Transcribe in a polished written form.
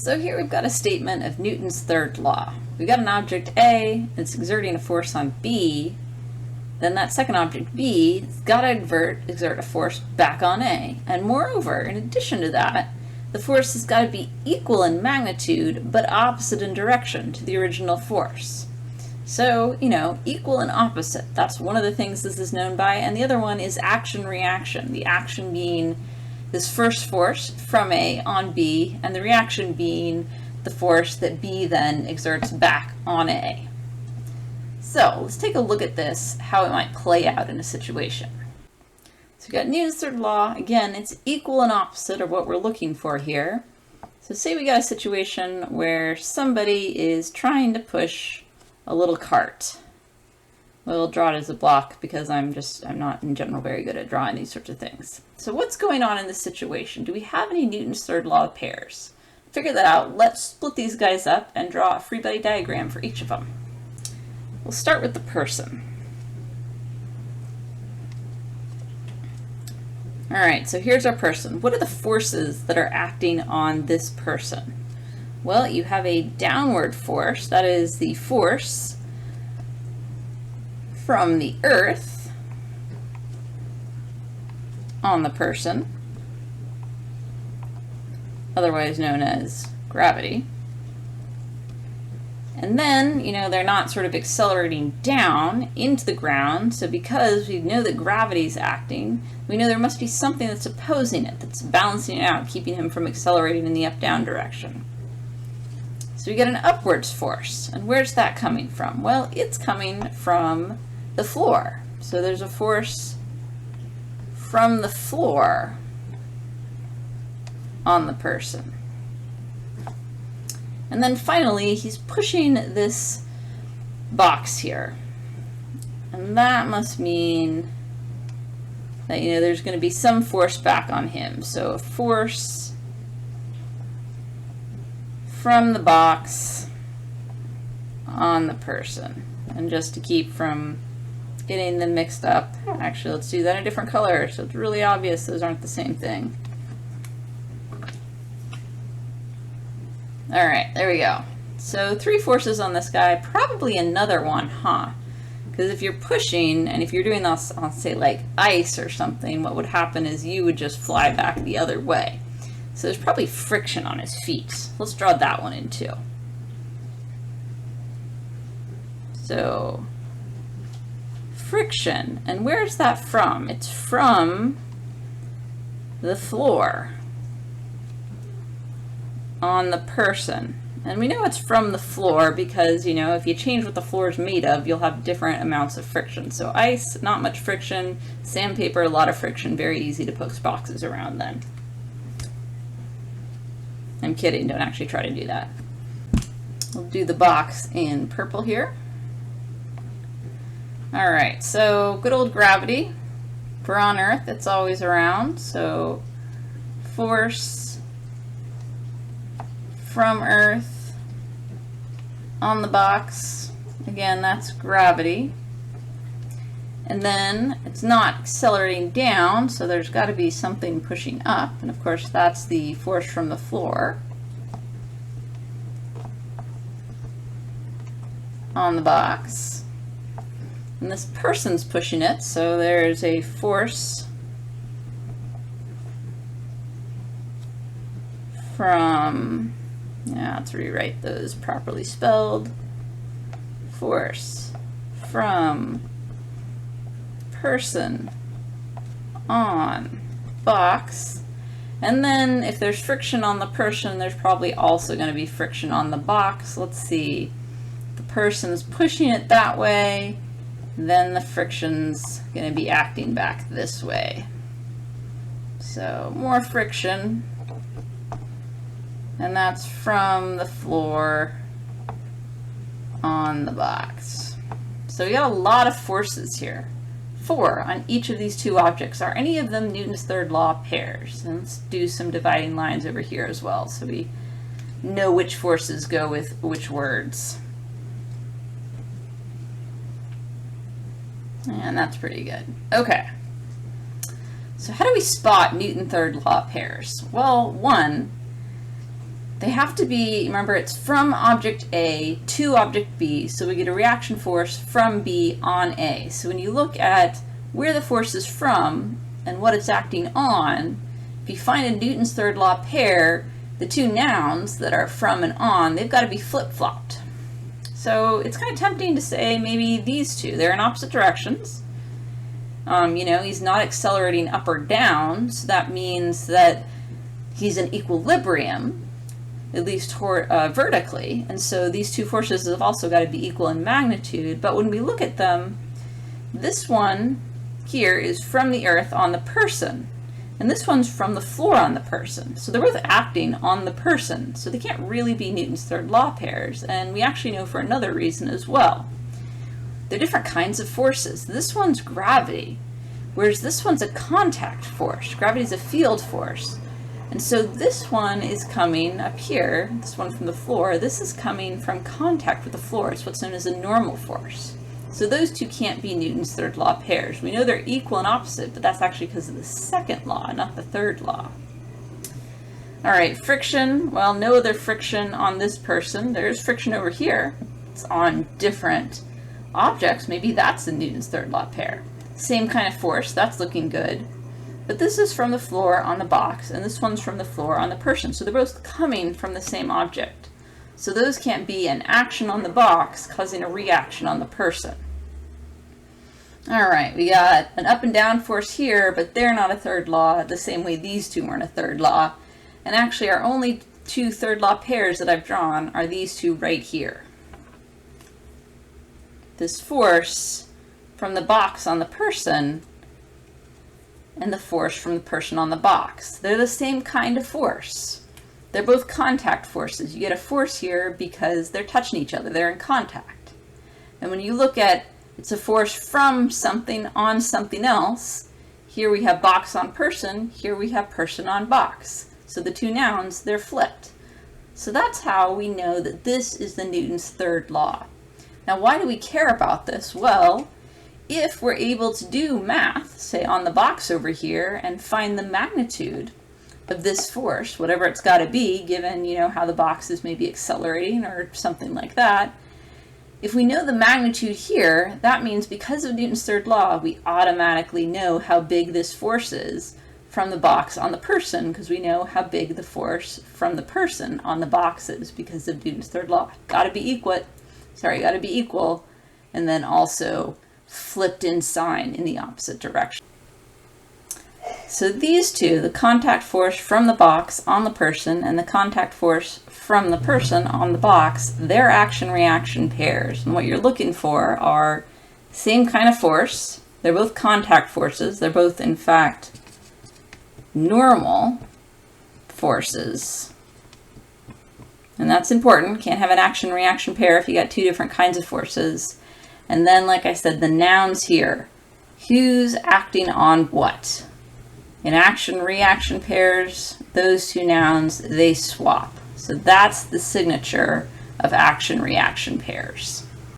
So here we've got a statement of Newton's third law. We've got an object A that's exerting a force on B, then that second object B has got to exert a force back on A. And moreover, in addition to that, the force has got to be equal in magnitude but opposite in direction to the original force. So, equal and opposite, that's one of the things this is known by, and the other one is action-reaction, the action being this first force from A on B, and the reaction being the force that B then exerts back on A. So let's take a look at this, how it might play out in a situation. So we've got Newton's third law. Again, it's equal and opposite of what we're looking for here. So say we got a situation where somebody is trying to push a little cart. We'll draw it as a block because I'm not in general very good at drawing these sorts of things. So what's going on in this situation? Do we have any Newton's third law pairs? Figure that out. Let's split these guys up and draw a free body diagram for each of them. We'll start with the person. All right, so here's our person. What are the forces that are acting on this person? Well, you have a downward force, that is the force from the earth on the person, otherwise known as gravity. And then, they're not sort of accelerating down into the ground, so because we know that gravity is acting, we know there must be something that's opposing it, that's balancing it out, keeping him from accelerating in the up-down direction. So we get an upwards force, and where's that coming from? Well, it's coming from the floor. So there's a force from the floor on the person. And then finally, he's pushing this box here. And that must mean that, there's going to be some force back on him. So a force from the box on the person. And just to keep from getting them mixed up, actually, let's do that in a different color so it's really obvious those aren't the same thing. All right, there we go. So 3 forces on this guy, probably another one, huh? Because if you're pushing, and if you're doing this on, say, like ice or something, what would happen is you would just fly back the other way. So there's probably friction on his feet. Let's draw that one in too. So friction, and where's that from? It's from the floor on the person. And we know it's from the floor because, if you change what the floor is made of, you'll have different amounts of friction. So ice, not much friction. Sandpaper, a lot of friction. Very easy to push boxes around then. I'm kidding, don't actually try to do that. We'll do the box in purple here. All right, so good old gravity. For on Earth, it's always around. So force from Earth on the box, again, that's gravity. And then it's not accelerating down, so there's got to be something pushing up, and of course that's the force from the floor on the box. And this person's pushing it, so there's a force from, let's rewrite those properly spelled. Force from person on box. And then if there's friction on the person, there's probably also going to be friction on the box. Let's see. The person's pushing it that way, then the friction's going to be acting back this way. So more friction. And that's from the floor on the box. So we got a lot of forces here. 4 on each of these 2 objects. Are any of them Newton's third law pairs? And let's do some dividing lines over here as well so we know which forces go with which words. And that's pretty good. Okay. So how do we spot Newton third law pairs? Well, one, They have to be, remember, it's from object A to object B, so we get a reaction force from B on A. So when you look at where the force is from and what it's acting on, if you find a Newton's third law pair, the two nouns that are from and on, they've got to be flip-flopped. So it's kind of tempting to say maybe these two. They're in opposite directions. You know, he's not accelerating up or down, so that means that he's in equilibrium, at least vertically, and so these two forces have also got to be equal in magnitude. But when we look at them, this one here is from the earth on the person, and this one's from the floor on the person. So they're both acting on the person, so they can't really be Newton's third law pairs, and we actually know for another reason as well. They're different kinds of forces. This one's gravity, whereas this one's a contact force. Gravity is a field force. And so this one is coming up here, this one from the floor, this is coming from contact with the floor. It's what's known as a normal force. So those two can't be Newton's third law pairs. We know they're equal and opposite, but that's actually because of the second law, not the third law. All right, friction. Well, no other friction on this person. There's friction over here. It's on different objects. Maybe that's the Newton's third law pair. Same kind of force. That's looking good. But this is from the floor on the box, and this one's from the floor on the person. So they're both coming from the same object. So those can't be an action on the box causing a reaction on the person. All right, we got an up and down force here, but they're not a third law, the same way these two weren't a third law. And actually our only two third law pairs that I've drawn are these two right here. This force from the box on the person and the force from the person on the box. They're the same kind of force. They're both contact forces. You get a force here because they're touching each other. They're in contact. And when you look at it's a force from something on something else, here we have box on person, here we have person on box. So the two nouns, they're flipped. So that's how we know that this is the Newton's third law. Now why do we care about this? Well, if we're able to do math, say on the box over here, and find the magnitude of this force, whatever it's got to be, given, you know, how the box is maybe accelerating or something like that, if we know the magnitude here, that means because of Newton's third law, we automatically know how big this force is from the box on the person, because we know how big the force from the person on the box is because of Newton's third law. Got to be equal, and then also flipped in sign in the opposite direction. So these two, the contact force from the box on the person and the contact force from the person on the box, they're action-reaction pairs. And what you're looking for are same kind of force. They're both contact forces. They're both, in fact, normal forces. And that's important. Can't have an action-reaction pair if you got two different kinds of forces. And then, like I said, the nouns here. Who's acting on what? In action-reaction pairs, those two nouns, they swap. So that's the signature of action-reaction pairs.